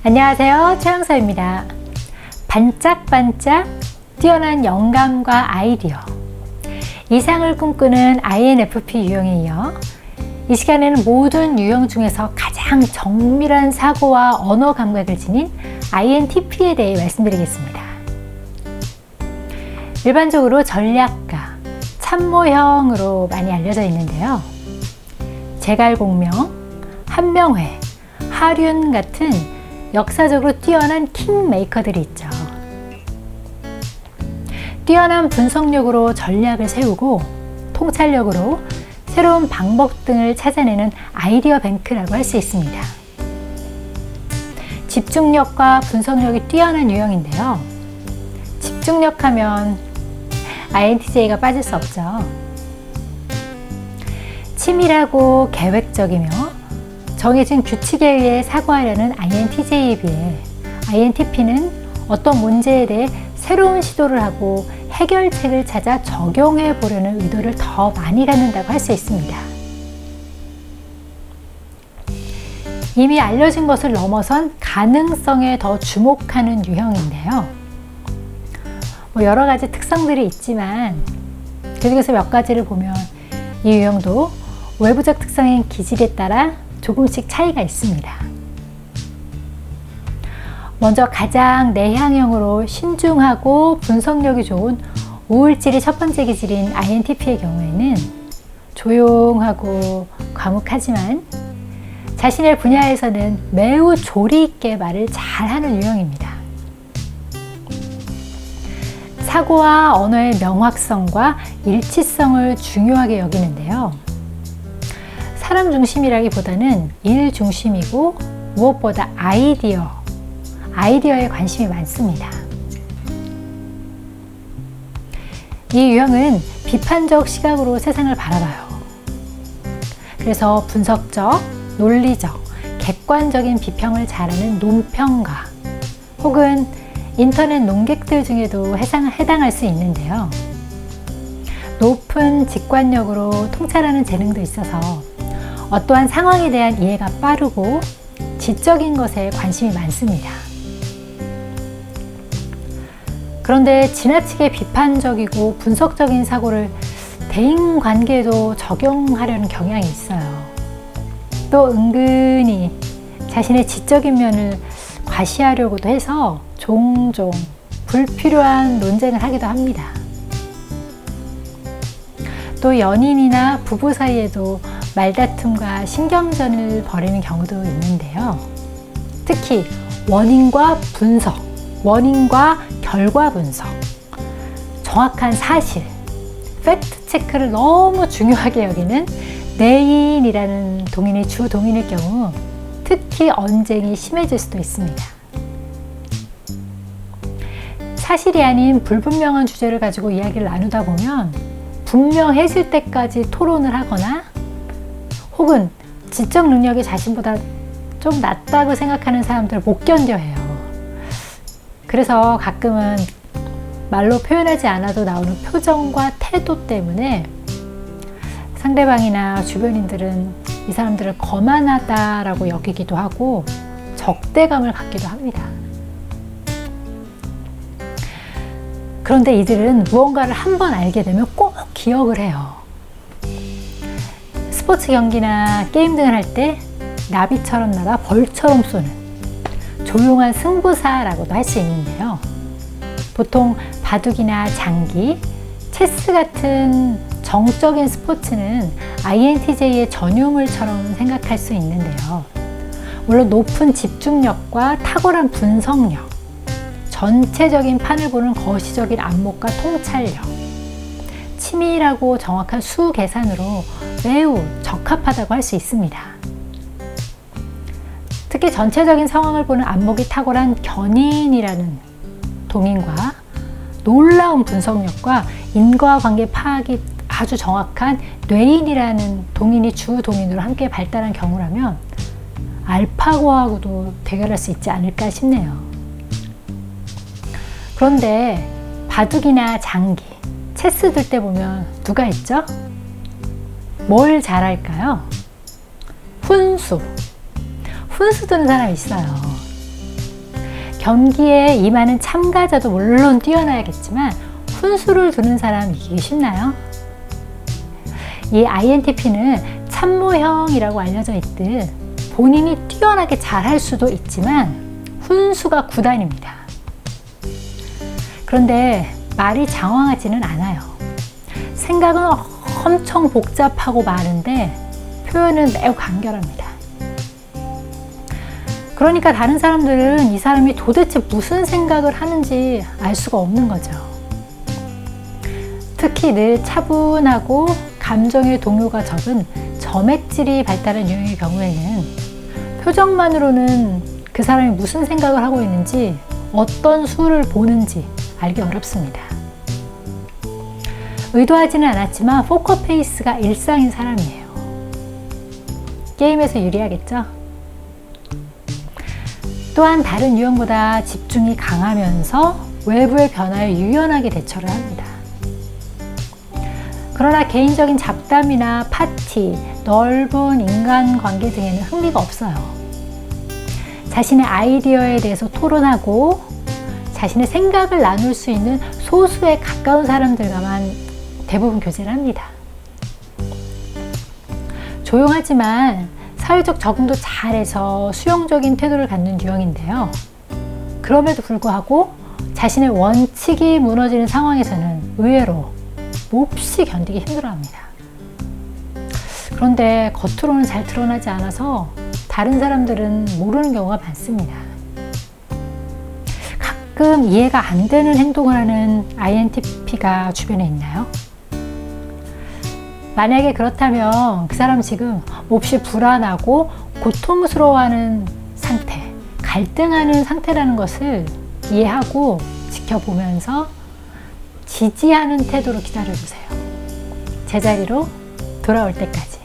안녕하세요, 최영서입니다. 반짝반짝 뛰어난 영감과 아이디어, 이상을 꿈꾸는 INFP 유형에 이어 이 시간에는 모든 유형 중에서 가장 정밀한 사고와 언어 감각을 지닌 INTP에 대해 말씀드리겠습니다. 일반적으로 전략가, 참모형으로 많이 알려져 있는데요. 제갈공명, 한명회, 하륜 같은 역사적으로 뛰어난 킹메이커들이 있죠. 뛰어난 분석력으로 전략을 세우고 통찰력으로 새로운 방법 등을 찾아내는 아이디어 뱅크라고 할 수 있습니다. 집중력과 분석력이 뛰어난 유형인데요. 집중력 하면 INTJ가 빠질 수 없죠. 치밀하고 계획적이며 정해진 규칙에 의해 사고하려는 INTJ에 비해 INTP는 어떤 문제에 대해 새로운 시도를 하고 해결책을 찾아 적용해 보려는 의도를 더 많이 갖는다고 할 수 있습니다. 이미 알려진 것을 넘어선 가능성에 더 주목하는 유형인데요. 여러 가지 특성들이 있지만 그 중에서 몇 가지를 보면 이 유형도 외부적 특성인 기질에 따라 조금씩 차이가 있습니다. 먼저 가장 내향형으로 신중하고 분석력이 좋은 우울질이 첫 번째 기질인 INTP의 경우에는 조용하고 과묵하지만 자신의 분야에서는 매우 조리 있게 말을 잘하는 유형입니다. 사고와 언어의 명확성과 일치성을 중요하게 여기는데요. 사람 중심이라기보다는 일 중심이고 무엇보다 아이디어에 관심이 많습니다. 이 유형은 비판적 시각으로 세상을 바라봐요. 그래서 분석적, 논리적, 객관적인 비평을 잘하는 논평가 혹은 인터넷 논객들 중에도 해당할 수 있는데요. 높은 직관력으로 통찰하는 재능도 있어서 어떠한 상황에 대한 이해가 빠르고 지적인 것에 관심이 많습니다. 그런데 지나치게 비판적이고 분석적인 사고를 대인관계에도 적용하려는 경향이 있어요. 또 은근히 자신의 지적인 면을 과시하려고도 해서 종종 불필요한 논쟁을 하기도 합니다. 또 연인이나 부부 사이에도 말다툼과 신경전을 벌이는 경우도 있는데요. 특히 원인과 결과 분석, 정확한 사실, 팩트 체크를 너무 중요하게 여기는 내인이라는 동인이 주 동인일 경우 특히 언쟁이 심해질 수도 있습니다. 사실이 아닌 불분명한 주제를 가지고 이야기를 나누다 보면 분명해질 때까지 토론을 하거나 혹은 지적 능력이 자신보다 좀 낮다고 생각하는 사람들을 못 견뎌해요. 그래서 가끔은 말로 표현하지 않아도 나오는 표정과 태도 때문에 상대방이나 주변인들은 이 사람들을 거만하다라고 여기기도 하고 적대감을 갖기도 합니다. 그런데 이들은 무언가를 한번 알게 되면 꼭 기억을 해요. 스포츠 경기나 게임 등을 할 때 나비처럼 날아 벌처럼 쏘는 조용한 승부사라고도 할 수 있는데요. 보통 바둑이나 장기, 체스 같은 정적인 스포츠는 INTJ의 전유물처럼 생각할 수 있는데요. 물론 높은 집중력과 탁월한 분석력, 전체적인 판을 보는 거시적인 안목과 통찰력, 치밀하고 정확한 수 계산으로 매우 적합하다고 할 수 있습니다. 특히 전체적인 상황을 보는 안목이 탁월한 견인이라는 동인과 놀라운 분석력과 인과관계 파악이 아주 정확한 뇌인이라는 동인이 주 동인으로 함께 발달한 경우라면 알파고하고도 대결할 수 있지 않을까 싶네요. 그런데 바둑이나 장기, 체스 둘 때 보면 누가 있죠? 뭘 잘할까요? 훈수. 훈수 두는 사람이 있어요. 경기에 임하는 참가자도 물론 뛰어나야겠지만 훈수를 두는 사람 이기기 쉽나요? 이 INTP는 참모형이라고 알려져 있듯 본인이 뛰어나게 잘할 수도 있지만 훈수가 9단입니다. 그런데 말이 장황하지는 않아요. 생각은 엄청 복잡하고 많은데 표현은 매우 간결합니다. 그러니까 다른 사람들은 이 사람이 도대체 무슨 생각을 하는지 알 수가 없는 거죠. 특히 늘 차분하고 감정의 동요가 적은 점액질이 발달한 유형의 경우에는 표정만으로는 그 사람이 무슨 생각을 하고 있는지 어떤 수를 보는지 알기 어렵습니다. 의도하지는 않았지만 포커페이스가 일상인 사람이에요. 게임에서 유리하겠죠? 또한 다른 유형보다 집중이 강하면서 외부의 변화에 유연하게 대처를 합니다. 그러나 개인적인 잡담이나 파티, 넓은 인간관계 등에는 흥미가 없어요. 자신의 아이디어에 대해서 토론하고 자신의 생각을 나눌 수 있는 소수에 가까운 사람들과만 대부분 교제를 합니다. 조용하지만 사회적 적응도 잘해서 수용적인 태도를 갖는 유형인데요. 그럼에도 불구하고 자신의 원칙이 무너지는 상황에서는 의외로 몹시 견디기 힘들어합니다. 그런데 겉으로는 잘 드러나지 않아서 다른 사람들은 모르는 경우가 많습니다. 가끔 이해가 안 되는 행동을 하는 INTP가 주변에 있나요? 만약에 그렇다면 그 사람 지금 몹시 불안하고 고통스러워하는 상태, 갈등하는 상태라는 것을 이해하고 지켜보면서 지지하는 태도로 기다려주세요. 제자리로 돌아올 때까지.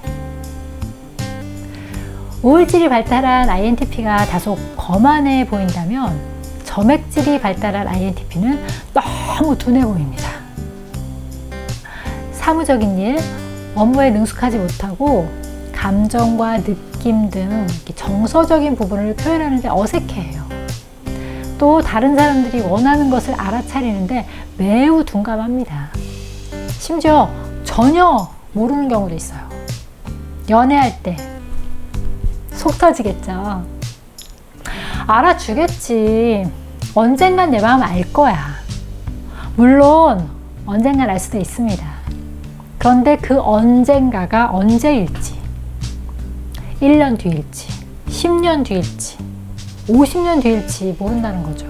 우울질이 발달한 INTP가 다소 거만해 보인다면 점액질이 발달한 INTP는 너무 둔해 보입니다. 사무적인 일, 업무에 능숙하지 못하고 감정과 느낌 등 정서적인 부분을 표현하는 데 어색해해요. 또 다른 사람들이 원하는 것을 알아차리는데 매우 둔감합니다. 심지어 전혀 모르는 경우도 있어요. 연애할 때 속 터지겠죠. 알아주겠지. 언젠간 내 마음 알 거야. 물론 언젠간 알 수도 있습니다. 그런데 그 언젠가가 언제일지, 1년 뒤일지, 10년 뒤일지, 50년 뒤일지 모른다는 거죠.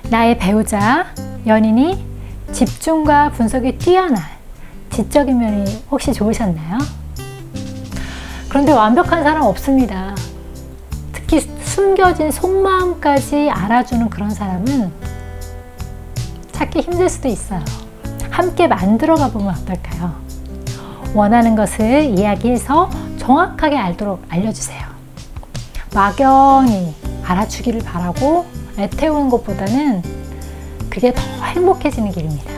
나의 배우자, 연인이 집중과 분석이 뛰어난 지적인 면이 혹시 좋으셨나요? 그런데 완벽한 사람 없습니다. 특히 숨겨진 속마음까지 알아주는 그런 사람은 찾기 힘들 수도 있어요. 함께 만들어가 보면 어떨까요? 원하는 것을 이야기해서 정확하게 알도록 알려주세요. 막연히 알아주기를 바라고 애태우는 것보다는 그게 더 행복해지는 길입니다.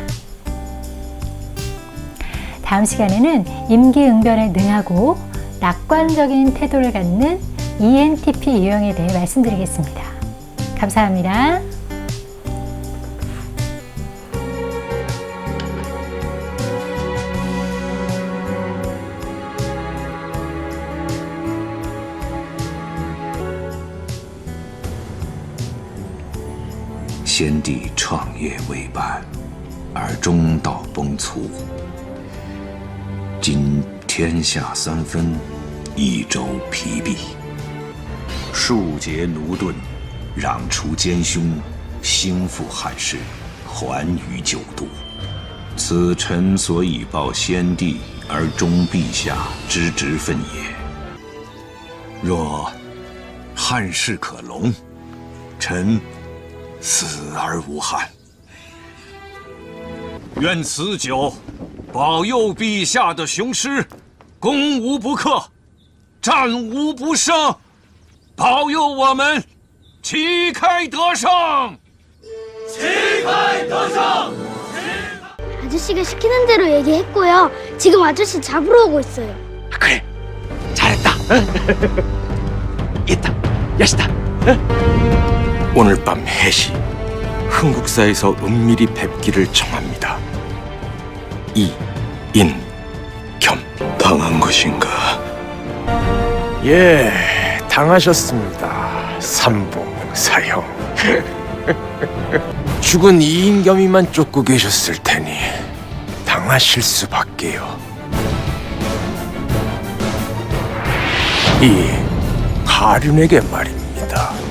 다음 시간에는 임기응변에 능하고 낙관적인 태도를 갖는 ENTP 유형에 대해 말씀드리겠습니다. 감사합니다.先帝创业未半，而中道崩殂。今天下三分，益州疲弊，数节奴钝，攘除奸凶，兴复汉室，还于旧都。此臣所以报先帝而忠陛下之职分也。若汉室可隆，臣死而无憾。愿此酒保佑陛下的雄师，攻无不克，战无不胜，保佑我们旗开得胜。 아저씨가 시키는 대로 얘기했고요. 지금 아저씨 잡으러 오고 있어요. 그래, 잘했다. 있다, 여시다. 오늘 밤 해시 흥국사에서 은밀히 뵙기를 청합니다. 이인겸. 당한 것인가? 예, 당하셨습니다. 삼봉사형. 죽은 이인겸이만 쫓고 계셨을 테니 당하실 수밖에요. 이 가륜에게 말입니다.